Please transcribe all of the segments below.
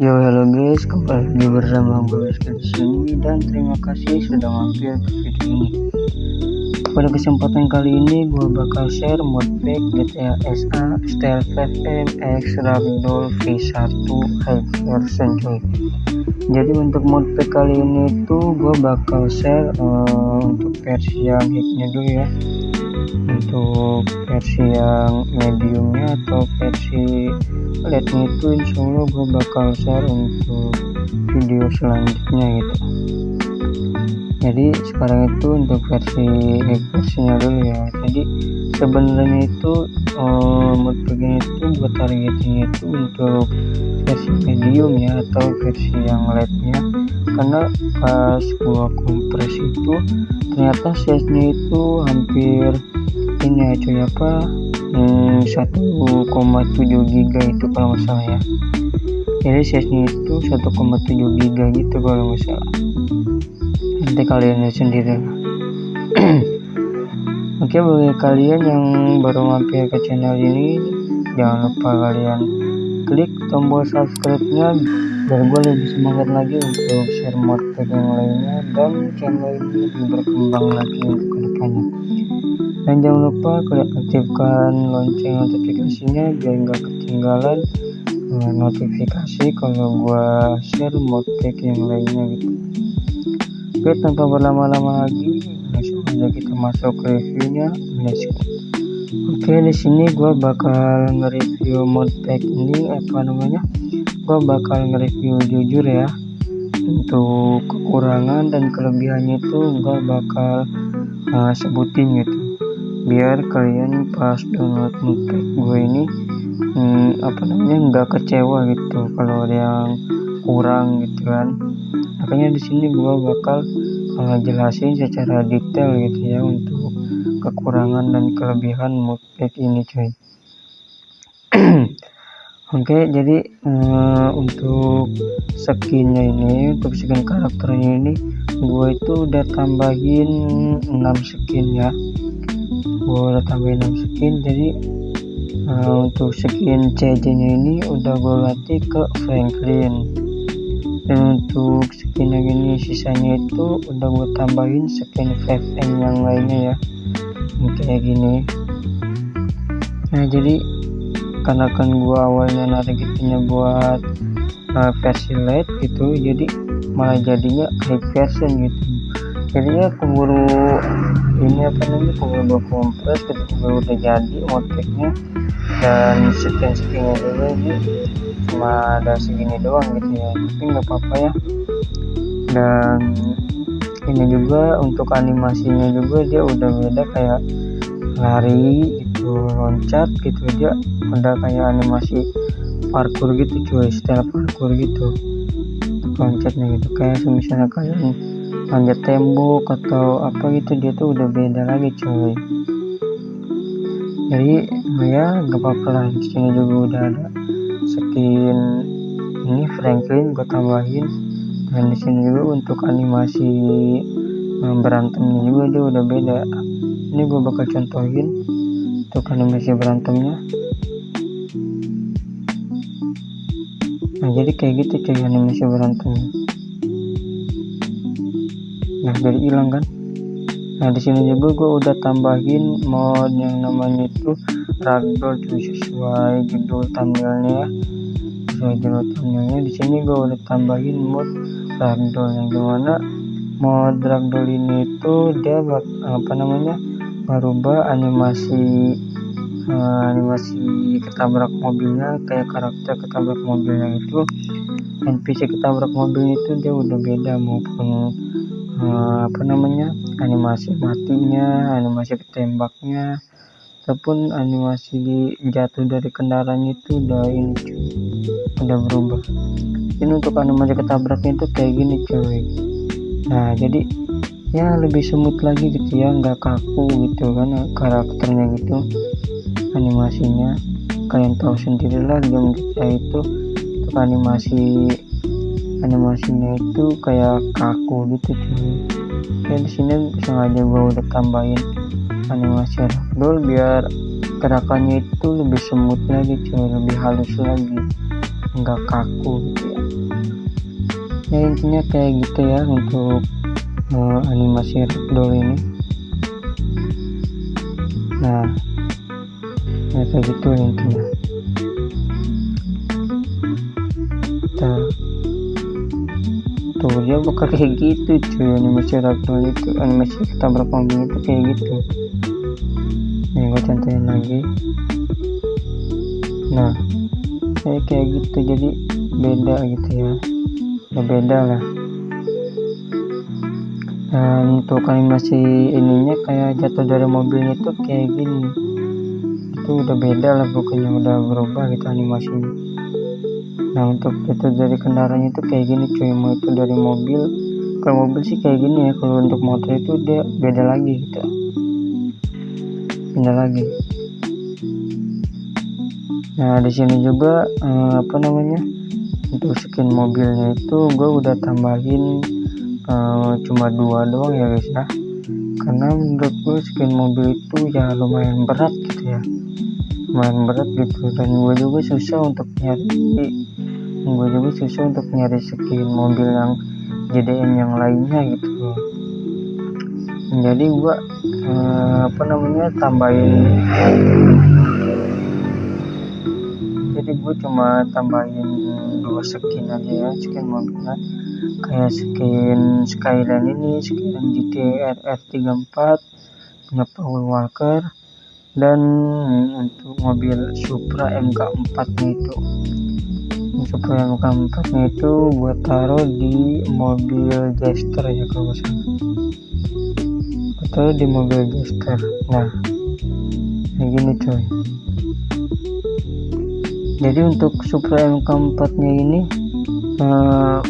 Yo, halo guys, kembali lagi bersama gue di sini dan terima kasih sudah mampir ke video ini. Pada kesempatan kali ini gue bakal share modpack GTA SA Style 5M X Ragdoll V1 High Version coy. Jadi untuk modpack kali ini tuh gue bakal share untuk versi yang hacknya dulu ya. Untuk versi yang mediumnya atau versi LED-nya itu insyaallah gue bakal share untuk video selanjutnya gitu. Jadi sekarang itu untuk versinya dulu ya. Jadi sebenarnya itu modpacknya itu buat targetnya itu untuk versi medium ya atau versi yang LED-nya, karena pas gua kompres itu ternyata size-nya itu hampir ini ya cuy, 1,7 giga itu kalau nggak salah ya. Jadi size-nya itu 1,7 giga gitu kalau nggak salah. Nanti kalian lihat sendiri. Oke, bagi kalian yang baru mampir ke channel ini, jangan lupa kalian klik tombol subscribe-nya biar gue lebih semangat lagi untuk share modpack yang lainnya dan channel ini lebih berkembang lagi untuk kedepannya. Dan jangan lupa kalian aktifkan lonceng notifikasinya biar nggak ketinggalan notifikasi kalau gua share modpack yang lainnya gitu. Oke, tanpa berlama-lama lagi, langsung aja kita masuk ke reviewnya. Let's go. Oke, di sini gua bakal nge-review modpack ini gua bakal nge-review jujur ya. Untuk kekurangan dan kelebihannya itu gua bakal sebutin gitu, biar kalian pas download modpack gue ini nggak kecewa gitu kalau ada yang kurang gitu kan. Makanya di sini gue bakal jelasin secara detail gitu ya untuk kekurangan dan kelebihan modpack ini cuy. Oke, jadi untuk skinnya ini, untuk skin karakternya ini gue itu udah tambahin 6 skin ya. Gue udah tambahin 6 skin. Jadi untuk skin CJ nya ini udah gue ganti ke Franklin, dan untuk skin yang ini sisanya itu udah gue tambahin skin 5M yang lainnya ya, kayak gini. Nah, jadi karena kan gue awalnya nargetnya buat versi light gitu, jadi malah jadinya high version gitu. Jadinya keburu keburu kompres gitu, keburu udah jadi modpacknya, dan skin-skinnya juga ini cuma ada segini doang gitu ya, tapi nggak apa-apa ya. Dan ini juga untuk animasinya juga dia udah beda, kayak lari gitu, loncat gitu, dia udah kayak animasi parkour gitu cuy, style parkour gitu loncatnya gitu, kayak misalnya kalian manjat tembok atau apa gitu, dia tuh udah beda lagi cuy. Jadi ya gak apa-apa lah, di sini juga udah ada skin ini Franklin gue tambahin, dan di sini juga untuk animasi berantemnya juga dia udah beda. Ini gue bakal contohin untuk animasi berantemnya. Nah, jadi kayak gitu cuy animasi berantemnya. Nah, jadi hilang kan. Nah, di sini juga gue udah tambahin mod yang namanya itu Ragdoll cuy, sesuai judul thumbnailnya ya. Di sini gue udah tambahin mod Ragdoll, yang dimana mod Ragdoll ini itu dia merubah animasi ketabrak mobilnya, kayak karakter ketabrak mobilnya itu, NPC ketabrak mobil itu dia udah beda, maupun animasi matinya, animasi ketembaknya, ataupun animasi jatuh dari kendaraannya itu udah berubah. Ini untuk animasi ketabraknya itu kayak gini cuy. Nah, jadi ya lebih smooth lagi gitu ya, nggak kaku gitu kan karakternya gitu. Animasinya kalian tahu sendirilah, game GTA itu untuk animasinya itu kayak kaku gitu cuy. Ya di sini sengaja gue udah tambahin animasi ragdoll biar gerakannya itu lebih smooth lagi cuy, lebih halus lagi, nggak kaku gitu ya. Ya intinya kayak gitu ya untuk animasi ragdoll ini. Nah ya kayak gitu intinya. Tuh dia bakal kayak gitu cuy, animasi ragdoll itu, animasi ketabrak mobil itu kayak gitu. Nih gue contohin lagi. Nah kayak gitu, jadi beda gitu ya, beda lah. Dan untuk animasi ininya kayak jatuh dari mobilnya itu kayak gini, itu udah beda lah pokoknya, udah berubah gitu animasinya. Nah untuk jatuh dari kendaraannya itu kayak gini cuy, mau itu dari mobil. Kalau mobil sih kayak gini ya, kalau untuk motor itu dia beda lagi gitu, beda lagi. Nah di sini juga untuk skin mobilnya itu gue udah tambahin cuma 2 doang ya guys ya, karena menurut gue skin mobil itu ya lumayan berat gitu ya, lumayan berat gitu. Dan gue juga susah untuk nyari skin mobil yang JDM yang lainnya gitu. Jadi gue cuma tambahin 2 skin aja ya, skin mobilnya kayak skin Skyline ini, skin GT RR34 punya Paul Walker, dan untuk mobil Supra MK4 nya itu, gue taruh di mobil Jester ya kalau nggak salah, di mobil Jester. Nah kayak gini coy. Jadi untuk Supra MK4 nya ini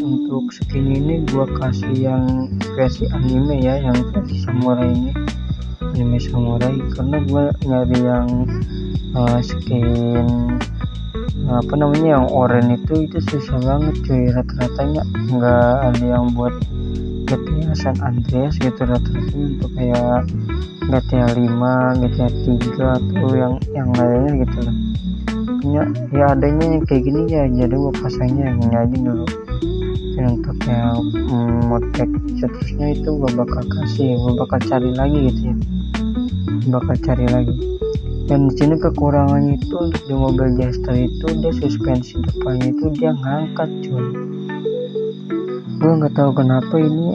untuk skin ini gua kasih yang versi anime ya, yang versi samurai ini, anime samurai, karena gua nyari yang skin yang oranye itu susah banget cuy, rata-ratanya nggak ada yang buat GTA San Andreas gitu, rata-ratanya untuk kayak GTA 5, GTA 3 atau yang lainnya gitu lah. Ya adanya yang kayak gini ya, jadi gua pasangnya yang ini aja dulu. Dan untuk yang modpack seterusnya itu gua bakal cari lagi gitu ya, Dan di sini kekurangannya itu di mobil Jester itu, dia suspensi depannya itu dia ngangkat cuy. Gua nggak tahu kenapa ini,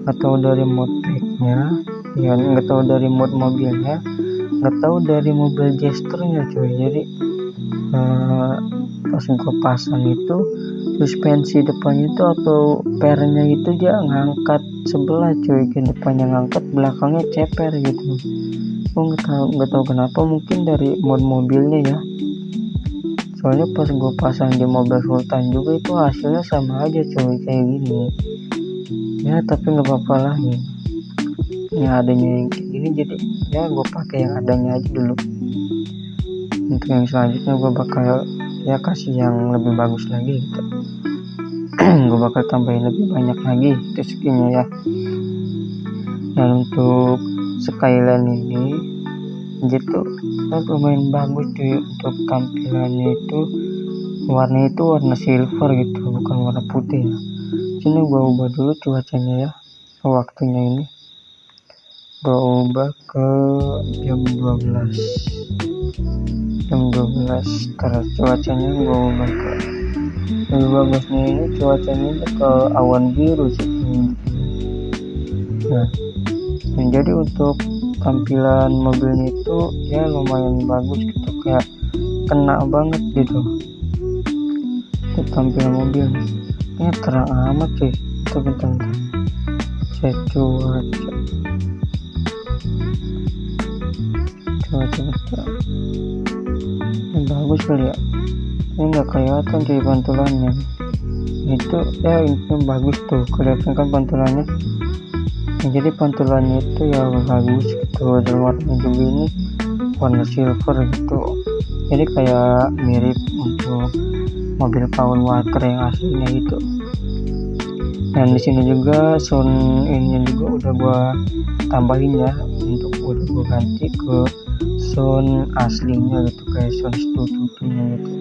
nggak tahu dari modpacknya ya, nggak tahu dari mod mobilnya, nggak tahu dari mobil Jesternya cuy. Jadi pas gua pasang itu suspensi depannya itu atau pernya itu dia ngangkat sebelah cuy, ke depannya ngangkat, belakangnya ceper gitu. Gua nggak tahu kenapa, mungkin dari mod mobilnya ya. Soalnya pas gue pasang di mobil Sultan juga itu hasilnya sama aja cuy, kayak gini ya. Tapi nggak apa-apa lah ya, adanya yang kayak gini, jadi ya gue pakai yang adanya aja dulu. Untuk yang selanjutnya gue bakal ya kasih yang lebih bagus lagi gitu. Gue bakal tambahin lebih banyak lagi itu skinnya ya. Dan untuk Skyline ini gitu lumayan bagus cuy, untuk tampilannya itu warna silver gitu, bukan warna putih ya. Sini gua ubah dulu cuacanya ya, waktunya ini gua ubah ke jam 12 terus cuacanya gua ubah ke lebih bagusnya ini, cuacanya ke awan biru sih. Nah jadi untuk tampilan mobilnya itu ya lumayan bagus gitu, kayak kena banget gitu itu tampilan mobilnya. Ini terang amat sih itu, bentar saya cuaca ini bagus kali ya, ini nggak kelihatan cuy pantulannya itu ya, ini bagus tuh, kelihatan kan pantulannya. Jadi pantulannya itu ya bagus gitu, dan warnanya juga ini warna silver gitu, jadi kayak mirip untuk mobil Paul Walker yang aslinya gitu. Dan di sini juga sound ini juga udah gua tambahin ya, untuk udah gua ganti ke sound aslinya gitu, kayak sound stutunya gitu.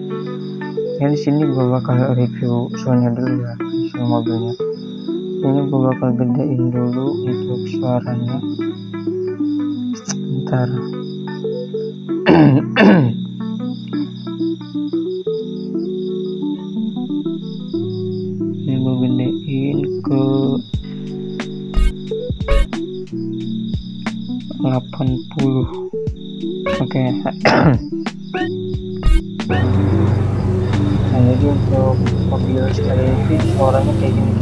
Ya di sini gue bakal review soundnya dulu ya, sound mobilnya. Ini gue bakal gedein dulu untuk suaranya. Ntar. Ini gue gedein ke 80. Oke. Nah, jadi untuk mobil sekali ini suaranya kayak gini.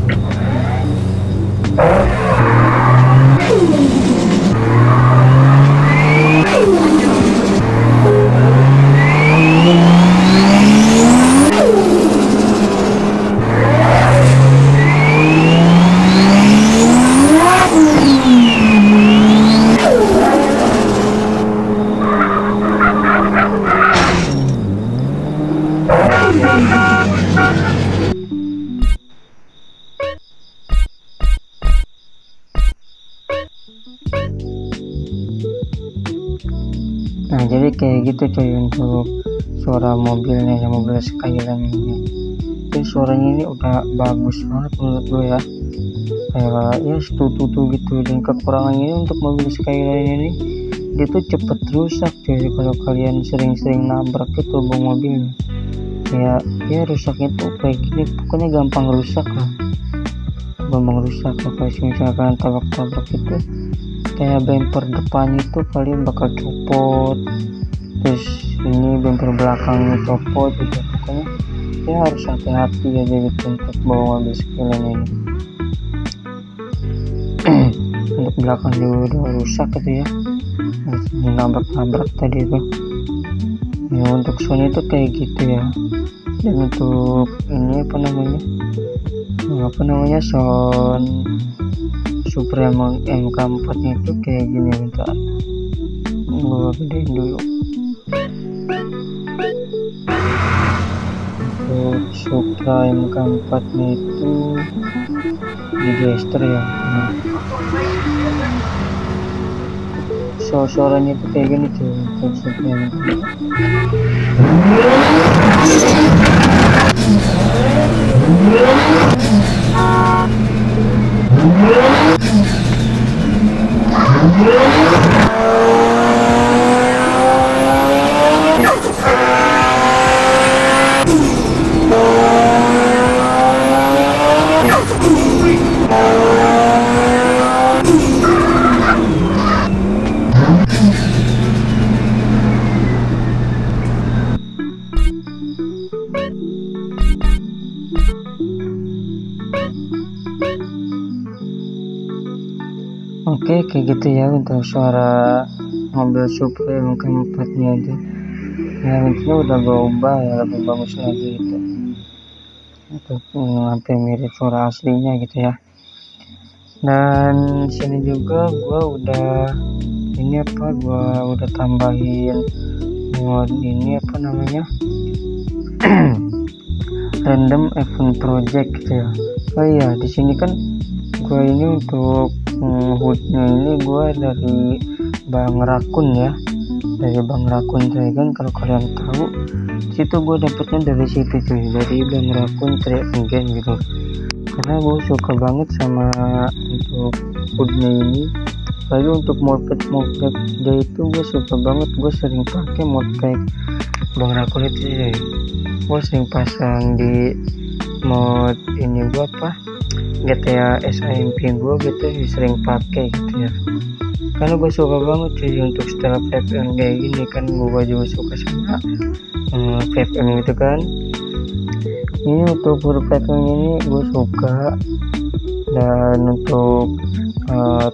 Nah, jadi kayak gitu coy untuk suara mobilnya ya, mobil Skyline ini. Jadi suaranya ini udah bagus banget menurut gue ya. Kayak ya setutu gitu. Dan kekurangannya ini untuk mobil Skyline ini, dia tuh cepet rusak coy kalau kalian sering-sering nabrak itu bang mobilnya. Ya rusaknya tuh kayak gini, pokoknya gampang rusak lah. Gampang rusak kalau misalnya kalian tabrak-tabrak itu, kayak bumper depan itu kalian bakal copot, terus ini bumper belakangnya copot gitu. Pokoknya ya harus hati-hati aja gitu untuk bawa mobil Skyline ini. Untuk belakang juga udah rusak gitu ya, nabrak-nabrak tadi itu ya. Untuk sound itu kayak gitu ya. Dan untuk ini apa namanya sound Supreme MK4 nya itu kayak gini. Bentar, gua gedein dulu. Untuk Supra MK4 nya itu di gesture ya. Suaranya itu kayak gini cuy untuk Supra MK4. Oke, kayak gitu ya untuk suara mobil Supra MK4 nya itu. Ya intinya udah gue ubah ya, lebih bagus lagi gitu, untuk hampir mirip suara aslinya gitu ya. Dan sini juga gue udah tambahin mode ini apa namanya random event project gitu ya. Oh iya, di sini kan gue ini untuk hoodnya ini gue dari Bang Rakun ya, dari Bang Rakun Dragon. Kalau kalian tahu, situ gue dapetnya dari situ cuy, dari Bang Rakun Dragon gitu. Karena gue suka banget sama untuk hoodnya ini. Lalu untuk moped dia itu gue suka banget, gue sering pakai moped Bang Rakun itu ya. Gue sering pasang di mod ini gue GTA SMP gue gitu, sering pakai gitu ya. Karena gue suka banget cuy untuk setelah VFM kayak gini kan. Gue juga suka sama VFM gitu kan. Ini untuk huruf VFM ini gue suka. Dan untuk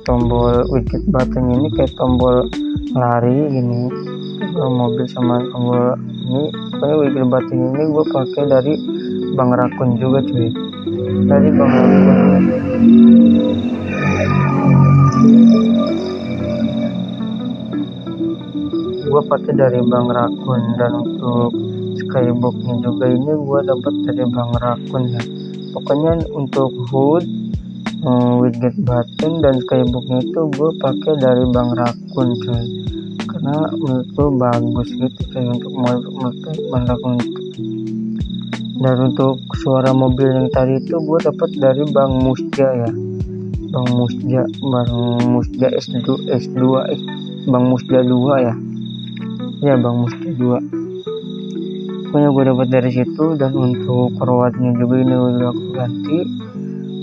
tombol widget button ini kayak tombol lari gini, tombol mobil sama tombol ini. Pokoknya widget button ini gue pakai dari Bang Rakun juga cuy, dari Bang Rakun. Gue pakai dari Bang Rakun. Dan untuk skyboxnya juga ini gue dapat dari Bang Rakun ya. Pokoknya untuk hood, widget button dan skyboxnya itu gue pakai dari Bang Rakun coy. Karena menurut gue bagus gitu coy untuk Bang Rakun. Dan untuk suara mobil yang tadi itu gue dapat dari Bang Musja ya, Bang Musja S2 Bang Musja 2 ya Bang Musja 2. Pokoknya gue dapat dari situ. Dan untuk rawatnya juga ini udah aku ganti.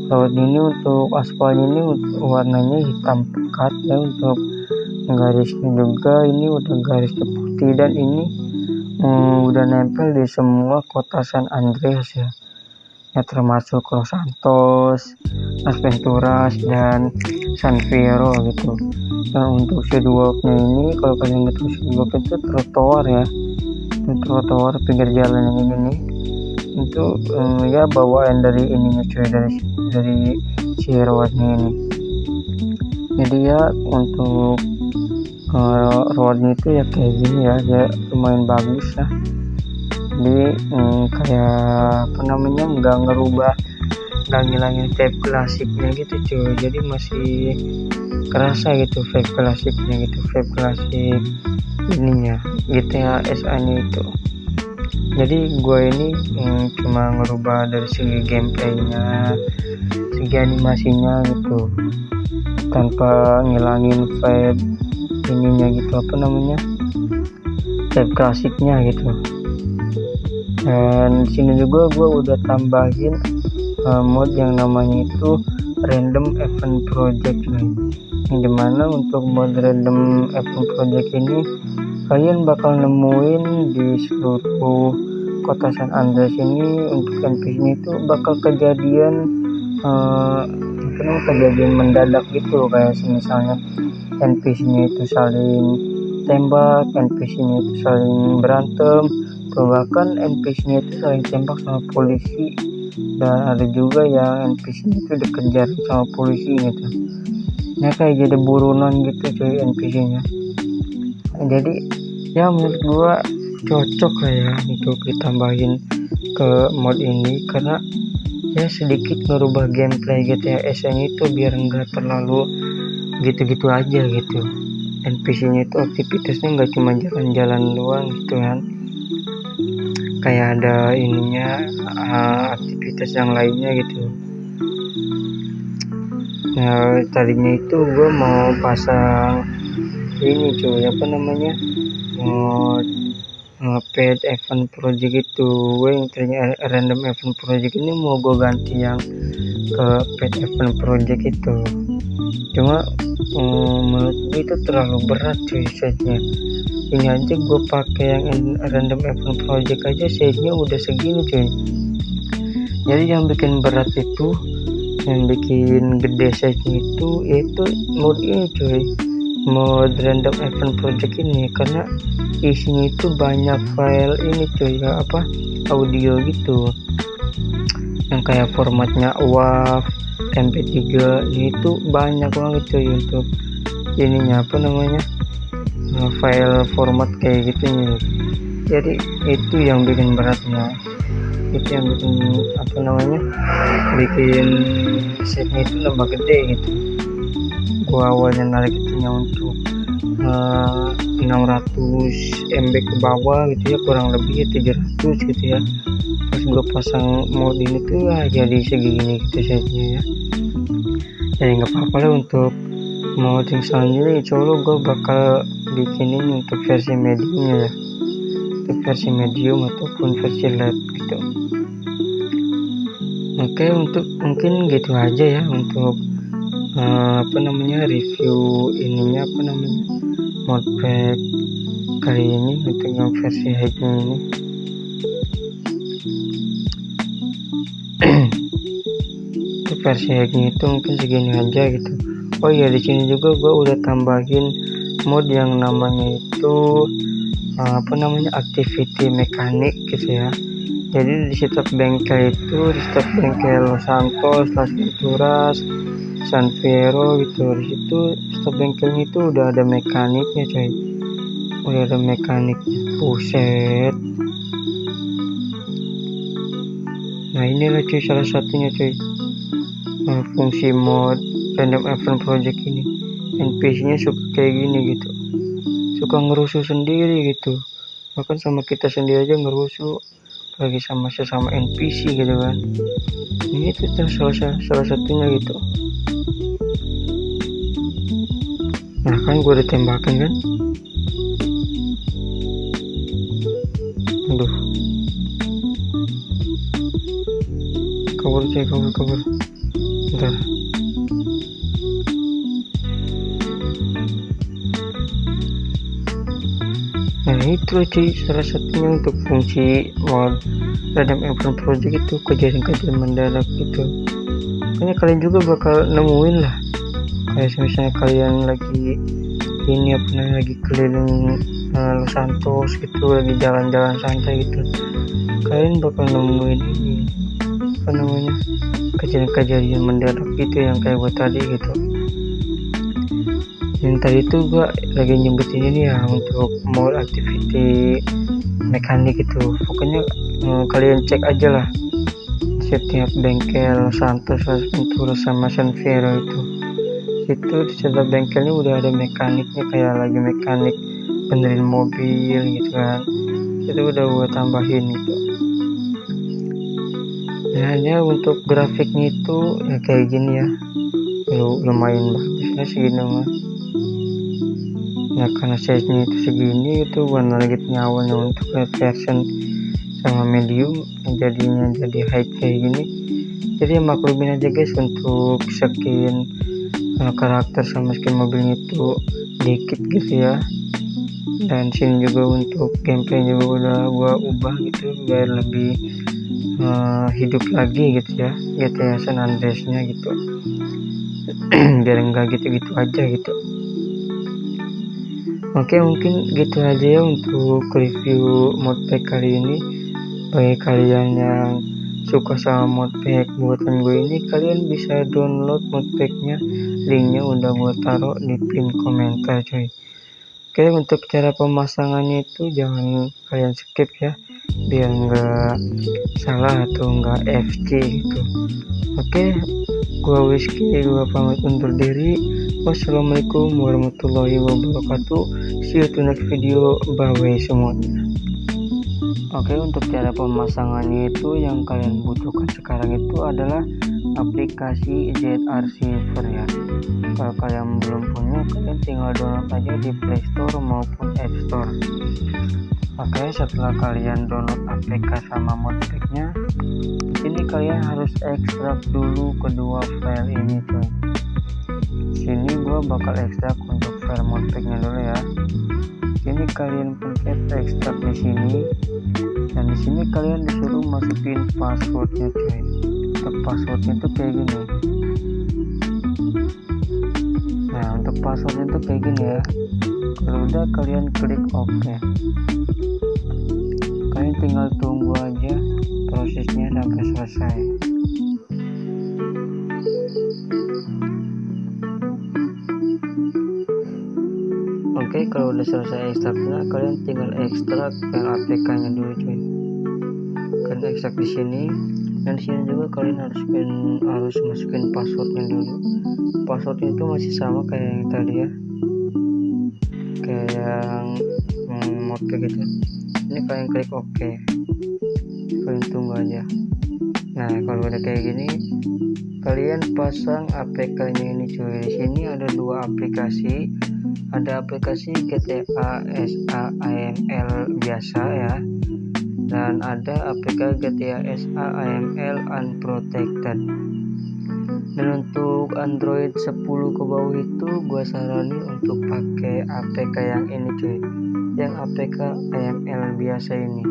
Rawat ini untuk aspalnya ini warnanya hitam pekat ya, untuk garisnya juga ini udah garisnya putih, dan ini udah nempel di semua kota San Andreas ya, termasuk Los Santos, Las Venturas, dan San Fierro gitu. Nah untuk sidewalknya ini, kalau kalian nggak tahu sidewalk itu trotoar ya, trotoar pinggir jalan yang ini nih, itu ya bawaan dari ininya cuy, dari si rawatnya ini. Jadi ya untuk roadnya itu ya kayak gini ya, dia lumayan bagus ya. Jadi kayak apa namanya, nggak ngilangin vibe klasiknya gitu cuy, jadi masih kerasa gitu vibe klasiknya gitu, vibe klasik ininya GTA SA nya itu. Jadi gue ini cuma ngerubah dari segi gameplaynya, segi animasinya gitu, tanpa ngilangin vibe ininya gitu, apa namanya, vibe klasiknya gitu. Dan sini juga gue udah tambahin mod yang namanya itu random event project nih, yang dimana untuk mod random event project ini kalian bakal nemuin di seluruh kota San Andreas ini. Untuk NPC-nya itu bakal kejadian kejadian mendadak gitu, kayak misalnya NPC-nya itu saling tembak, NPC-nya itu saling berantem, atau bahkan NPC-nya itu saling tembak sama polisi, dan ada juga yang NPC-nya itu dikejar sama polisi gitu. Nah kayak jadi buronan gitu cuy NPC-nya. Jadi ya menurut gua cocok lah ya untuk ditambahin ke mod ini, karena ya sedikit ngerubah gameplay GTA SA itu biar enggak terlalu gitu-gitu aja gitu. NPC-nya itu aktivitasnya nggak cuma jalan-jalan doang gitu kan, kayak ada ininya aktivitas yang lainnya gitu. Nah tadinya itu gue mau pasang ini cuy, apa namanya, paid event project itu, yang ternyata random event project ini mau gue ganti yang ke paid event project itu. Cuma menurut gue itu terlalu berat cuy setnya. Ini aja gue pakai yang random event project aja setnya udah segini cuy. Jadi yang bikin berat itu, yang bikin gede setnya itu mod ini cuy, mod random event project ini, karena isinya itu banyak file ini cuy, apa, audio gitu, yang kayak formatnya WAV, MP3 itu banyak banget cuy untuk ininya, apa namanya, file format kayak gitu nih. Jadi itu yang bikin beratnya, itu yang bikin apa namanya, bikin setnya itu nambah gede gitu. Gua awalnya narik itunya untuk 600 MB ke bawah gitu ya, kurang lebih ya 700 gitu ya. Terus gua pasang mod ini tuh jadi segini gitu setnya ya. Jadi nggak apa-apa lah, untuk mod yang selanjutnya insya Allah gue bakal bikinin untuk versi mediumnya ya, untuk versi medium ataupun versi light gitu. Oke, untuk mungkin gitu aja ya untuk apa namanya, review ininya, apa namanya, modpack kali ini untuk yang versi hacknya ini. Untuk versi hacknya itu mungkin segini aja gitu. Oh iya, di sini juga gue udah tambahin mod yang namanya itu apa namanya, activity mekanik gitu ya. Jadi di setiap bengkel itu, di setiap bengkel Los Santos, Las Venturas, San Fierro gitu, di situ setiap bengkelnya itu udah ada mekaniknya coy, udah ada mekaniknya, buset. Nah inilah cuy salah satunya cuy, fungsi mod random event project ini. NPC-nya suka kayak gini gitu, suka ngerusuh sendiri gitu, bahkan sama kita sendiri aja ngerusuh, lagi sama sesama NPC gitu kan. Ini itu salah satunya gitu. Nah kan gue ditembakin kan. Aduh, kabur. Bentar. Nah itu cuy, salah satunya untuk fungsi mod Redem Event Project itu kejadian-kejadian mendadak gitu. Kayaknya kalian juga bakal nemuin lah. Kayak misalnya kalian lagi lagi keliling Los Santos gitu, lagi jalan-jalan santai gitu, kalian bakal nemuin ini apa namanya, kejadian-kejadian mendadak gitu yang kayak gue tadi gitu. Yang tadi itu gue lagi nyebutin ini ya untuk mode activity mekanik gitu. Pokoknya kalian cek aja lah setiap bengkel Santos, Ventura sama San Fierro itu di setiap bengkelnya udah ada mekaniknya, kayak lagi mekanik benerin mobil gitu kan. Itu udah gue tambahin gitu. Nah untuk grafiknya itu ya kayak gini ya, lumayan bagusnya segini mah. Nah karena size-nya itu segini itu warna lagi awalnya untuk version sama medium, jadinya jadi high kayak gini. Jadi maklumin aja guys, untuk skin karakter sama skin mobilnya itu dikit gitu ya. Dan sini juga untuk gameplay juga udah gua ubah gitu biar lebih hidup lagi gitu ya, GTA San Andreas nya gitu. Biar enggak gitu-gitu aja gitu. Oke, mungkin gitu aja ya untuk review modpack kali ini. Bagi kalian yang suka sama modpack buatan gue ini, kalian bisa download modpacknya, linknya udah gue taruh di pin komentar cuy. Oke, untuk cara pemasangannya itu jangan kalian skip ya, biar nggak salah atau nggak FC gitu. Oke, gue Whiskey, gue pamit undur diri. Wassalamualaikum warahmatullahi wabarakatuh. See you to next video. Bye semuanya. Oke, untuk cara pemasangannya itu yang kalian butuhkan sekarang itu adalah aplikasi ZRC Server ya. Kalau kalian belum punya, kalian tinggal download aja di Play Store maupun App Store. Oke, setelah kalian download aplikasi sama modpacknya, ini kalian harus ekstrak dulu kedua file ini cuy. Sini gua bakal ekstrak untuk file modpacknya dulu ya. Sini kalian pencet ekstrak di sini, dan di sini kalian disuruh masukin passwordnya cuy. Untuk passwordnya itu kayak gini. Nah untuk passwordnya itu kayak gini ya. Kalau udah kalian klik OK. Kalian tinggal tunggu aja prosesnya sampai selesai. Oke, kalau udah selesai ekstraknya, kalian tinggal ekstrak file APK-nya dulu cuy. Kalian ekstrak di sini, dan di sini juga kalian harus masukin passwordnya dulu. Passwordnya itu masih sama kayak yang tadi ya, kayak yang modpack gitu. Ini kalian klik OK. Kalian tunggu aja. Nah kalau udah kayak gini, kalian pasang APK-nya ini cuy. Di sini ada dua aplikasi. Ada aplikasi GTA SAAML biasa ya, dan ada aplikasi GTA SAAML Unprotected. Dan untuk Android 10 ke bawah itu gua saranin untuk pakai APK yang ini cuy, yang APK AML biasa ini.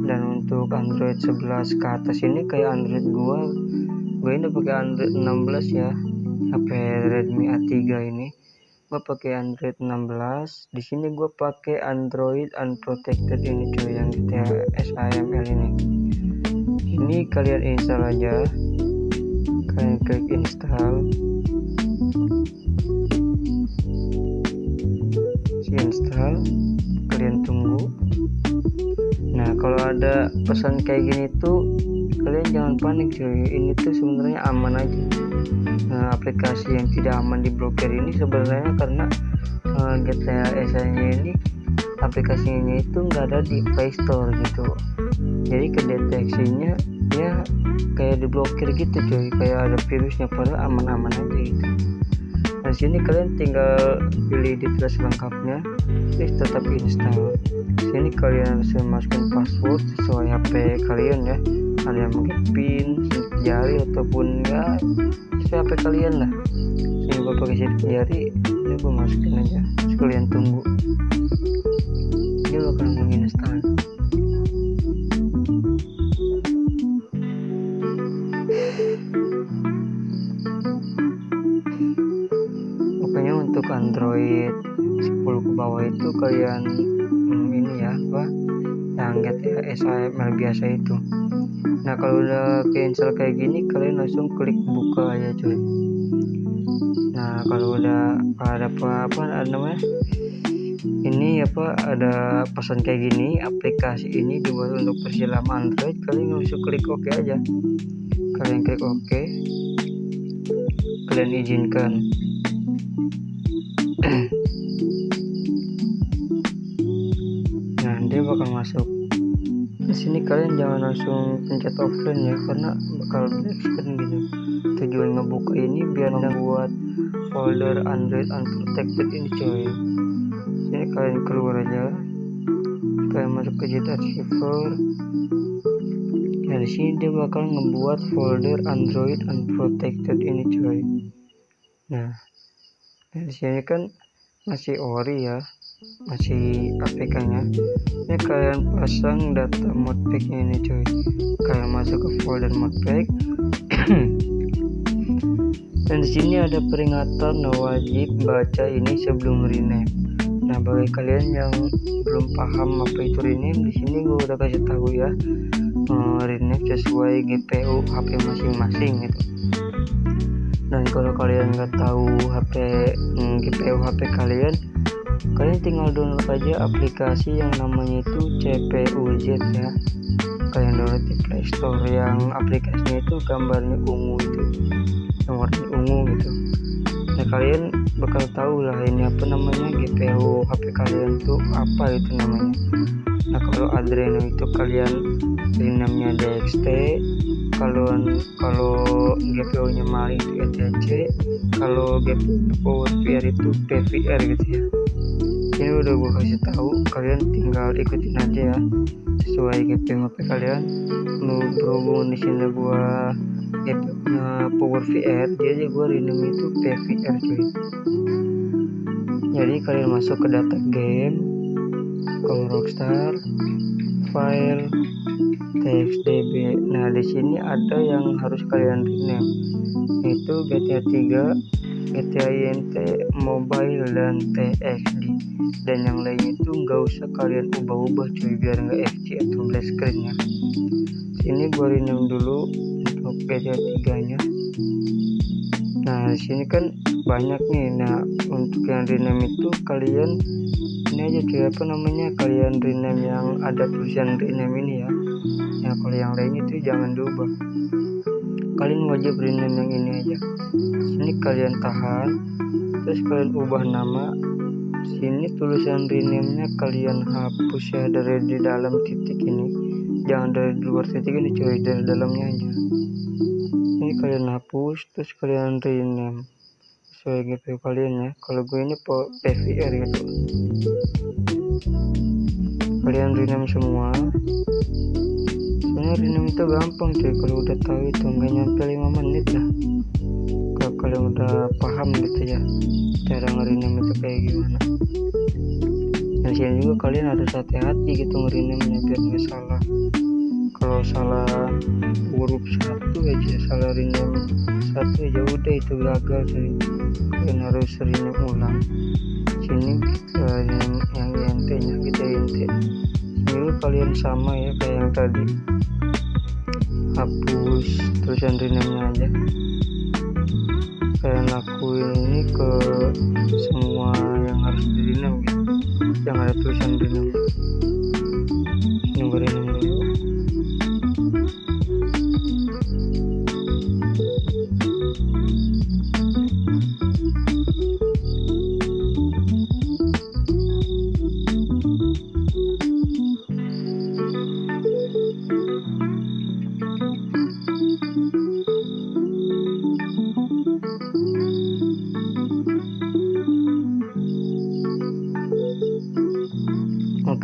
Dan untuk Android 11 ke atas ini kayak Android gua ini pakai Android 16 ya, HP Redmi A3 ini. Gue pakai Android 16. Di sini gue pakai Android Unprotected ini cuy, yang GTA SAML ini. Ini kalian install aja. Kalian klik install. Install. Kalian tunggu. Nah kalau ada pesan kayak gini tuh, kalian jangan panik cuy. Ini tuh sebenarnya aman aja. Aplikasi yang tidak aman diblokir ini sebenarnya karena GTA SA nya ini aplikasinya itu nggak ada di Play Store gitu. Jadi kedeteksinya ya kayak diblokir gitu coy, kayak ada virusnya, padahal aman-aman aja gitu. Nah sini kalian tinggal pilih detail lengkapnya, terus tetap install. Sini kalian harus masukkan password sesuai HP kalian ya, ada yang pakai pin, sidik jari ataupun ya sesuai HP kalian lah. Sini gue pakai sidik jari, ini gue masukin aja, terus kalian tunggu, dia bakal menginstal. Pokoknya untuk Android 10 ke bawah itu kalian ini ya apa yang GTA SAML biasa itu. Nah kalau udah cancel kayak gini kalian langsung klik buka aja cuy. Nah kalau udah ada apa ada namanya ini apa ada pesan kayak gini, aplikasi ini dibuat untuk versi lama Android, kalian langsung klik OK aja. Kalian klik OK, kalian izinkan. Nah dia bakal masuk. Di sini kalian jangan langsung pencet offline ya, karena bakal black screen gitu. Tujuan ngebuka ini biar membuat folder Android unprotected ini coy. Sini kalian keluar aja, kalian masuk ke Jet Archiver. Nah di sini dia bakal ngebuat folder Android unprotected ini coy. Nah di sini kan masih ori ya, masih APK-nya. Ini kalian pasang data modpack-nya ini coy. Kalian masuk ke folder modpack. Dan di sini ada peringatan wajib baca ini sebelum rename. Nah bagi kalian yang belum paham apa itu rename, di sini gue udah kasih tahu ya, rename sesuai GPU HP masing-masing gitu. Dan kalau kalian nggak tahu GPU HP kalian tinggal download aja aplikasi yang namanya itu CPUZ ya. Kalian download di Play Store, yang aplikasinya itu gambarnya ungu itu, yang warna ungu gitu. Nah kalian bakal tahu lah ini apa namanya GPU HP kalian tuh apa itu namanya. Nah kalau Adreno itu kalian rename-nya DXT, kalau GPU nya Mali itu ETC, kalau GPU PowerVR itu PVR gitu ya. Ini udah gue kasih tahu, kalian tinggal ikutin aja ya sesuai GPU HP kalian. Berhubung di sini gue GPU-nya PowerVR, jadi gue rename itu PVR cuy. Jadi kalian masuk ke data game, ke Rockstar, file, TXDB. Nah di sini ada yang harus kalian rename, yaitu GTA 3, GTA INT, Mobile, dan TXD. Dan yang lain itu nggak usah kalian ubah-ubah cuy, biar nggak FC atau black screen ya. Sini gua rename dulu untuk GTA 3 nya. Nah di sini kan banyak nih. Nah untuk yang rename itu kalian ini aja cuy, apa namanya, kalian rename yang ada tulisan rename ini ya. Nah kalau yang lain itu jangan diubah, kalian wajib rename yang ini aja. Sini kalian tahan, terus kalian ubah nama. Sini tulisan rename-nya kalian hapus ya dari di dalam titik ini, jangan dari luar titik ini coy, dari dalamnya aja. Ini kalian hapus, terus kalian rename sesuai GPU kalian ya. Kalau gue ini PVR gitu. Kalian rename semua. Sebenarnya rename itu gampang cuy, kalau udah tahu itu nggak nyampe 5 menit lah. Kalau kalian udah paham gitu ya cara nge-rename itu kayak gimana. Dan sini juga kalian harus hati-hati gitu nge-rename-nya biar nggak salah. Kalau salah huruf satu aja, salah rename satu aja udah itu gagal cuy. Kalian harus rename ulang. Sini rename yang INT-nya kita INT. Sini kalian sama ya kayak yang tadi, hapus tulisan rename-nya aja. Kalian lakuin ini ke semua yang harus di rename gitu, yang ada tulisan rename. Nunggu rename dulu.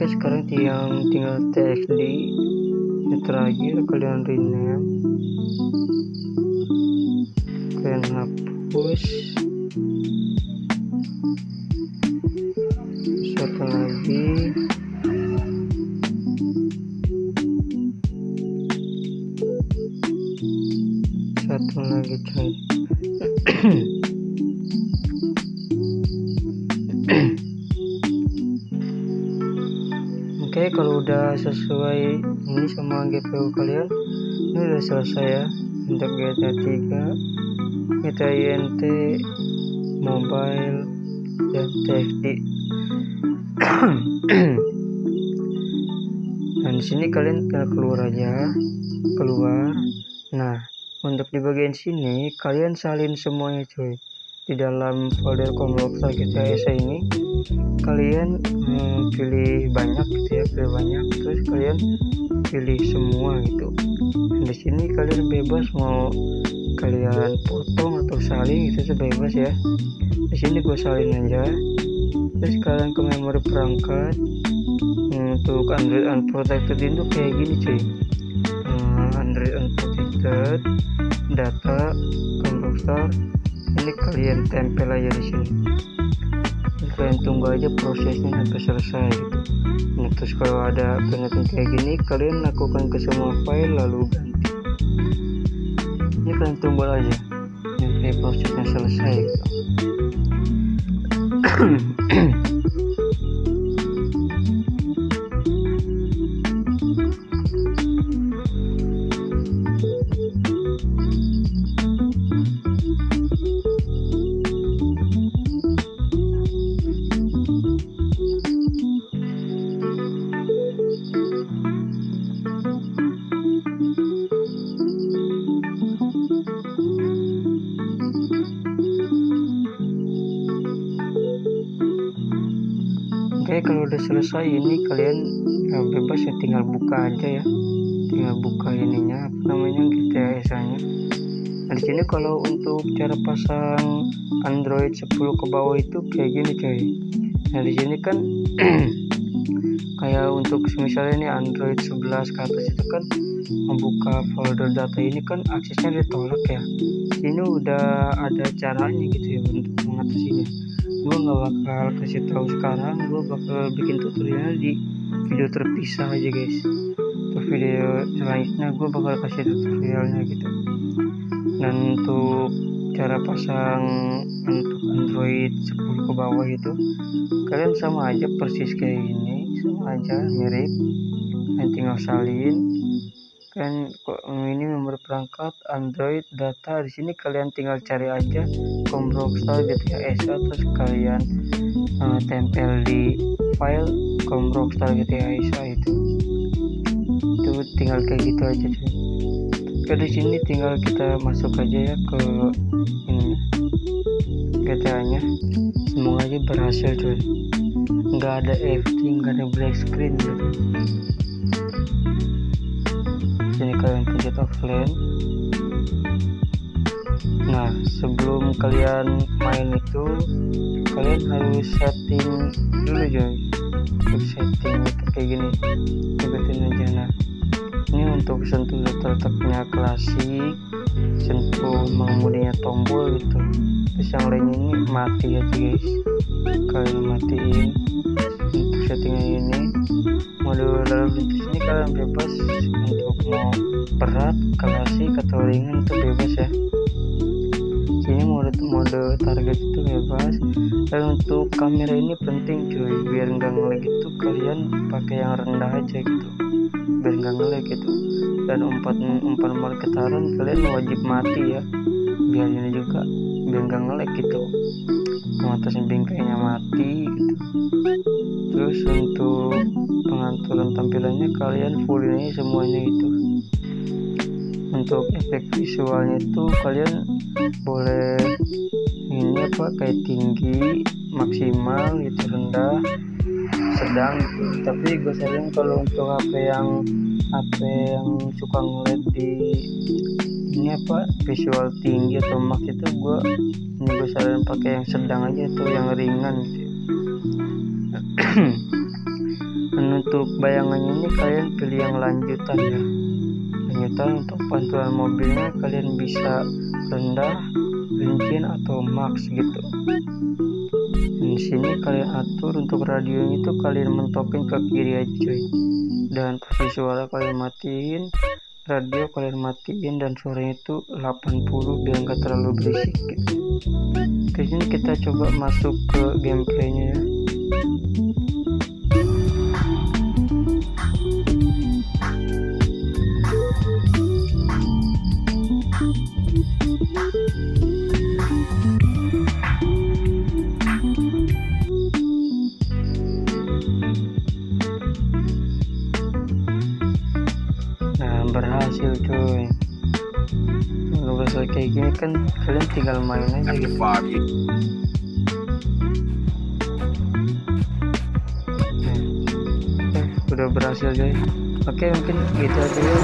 Oke, sekarang tinggal TXT. Yang terakhir kalian rename, kalian hapus. Satu lagi, coy. Oke, kalau udah sesuai ini sama GPU kalian, ini udah selesai ya untuk GTA 3, GTA INT, mobile, dan TXT. Dan di sini kalian keluar aja, keluar. Nah, untuk di bagian sini kalian salin semuanya, cuy. Di dalam folder Comrockstar GTA SA ini kalian pilih banyak gitu ya, terus kalian pilih semua gitu. Dan di sini kalian bebas mau kalian potong atau salin, itu bebas ya. Di sini gue salin aja. Terus kalian ke memori perangkat. Untuk Android unprotected itu kayak gini, cuy. Android unprotected data Comrockstar, ini kalian tempel aja di sini. Kalian tunggu aja prosesnya sampai selesai gitu. Nah, terus kalau ada penyakit kayak gini, kalian lakukan ke semua file lalu ganti. Ini kalian tunggu aja sampai prosesnya selesai gitu. Oke, kalau udah selesai ini kalian bebas ya, tinggal buka aja ya, tinggal buka ininya apa namanya GTA SA-nya. Nah, di sini kalau untuk cara pasang Android 10 ke bawah itu kayak gini, coy. Nah, di sini kan kayak untuk misalnya ini Android 11 ke atas itu kan membuka folder data ini kan aksesnya ditolak ya. Ini udah ada caranya gitu ya untuk mengatasinya. Gue nggak bakal kasih tahu sekarang, gue bakal bikin tutorial di video terpisah aja, guys. Untuk video selanjutnya gue bakal kasih tutorialnya gitu. Dan untuk cara pasang untuk Android 10 ke bawah itu kalian sama aja persis kayak gini, sama aja mirip. Kalian tinggal salin kan ini nomor perangkat Android data. Di sini kalian tinggal cari aja Comrockstar GTA SA, terus kalian tempel di file Comrockstar GTA SA itu tinggal kayak gitu aja, cuy. Oke, di sini tinggal kita masuk aja ya ke ini GTA nya. Semoga aja berhasil, cuy. Nggak ada FT, nggak ada black screen gitu. Sini kalian pencet offline. Nah, sebelum kalian main itu kalian harus setting dulu, coy. Untuk setting itu kayak gini, ikutin aja. Nah, ini untuk sentuh letaknya klasik, sentuh mengemudinya tombol gitu. Terus yang lainnya ini mati aja, guys. Kalian matiin untuk settingnya ini. Mode dalam lintas ini kalian bebas untuk mau berat, klasik atau ringan itu bebas ya. Sini mode target itu bebas. Dan untuk kamera ini penting, cuy, biar nggak ngelag itu kalian pakai yang rendah aja gitu, biar nggak ngelag gitu. Dan umpan marketaran kalian wajib mati ya, biar ini juga biar nggak ngelag gitu. Pengatasan bingkainya mati gitu. Terus untuk pengaturan tampilannya kalian full ini semuanya itu. Untuk efek visualnya itu kalian boleh ini apa kayak tinggi, maksimal gitu, rendah, sedang gitu. Tapi gue sering kalau untuk HP yang suka ngeliat di ini apa visual tinggi atau max itu gue sering pakai yang sedang aja atau yang ringan gitu. Dan untuk bayangannya ini kalian pilih yang lanjutan ya. Lanjutan untuk pantulan mobilnya kalian bisa rendah, rincian atau max gitu. Dan di sini kalian atur untuk radionya itu kalian mentokin ke kiri aja cuy. Dan posisi suara kalian matiin, radio kalian matiin, dan suaranya itu 80 biar nggak terlalu berisik gitu. Di sini kita coba masuk ke gameplaynya ya. Nah, berhasil cuy. Kalau berhasil kayak gini kan kalian tinggal main aja gitu. Udah berhasil guys. Oke, mungkin gitu aja ya.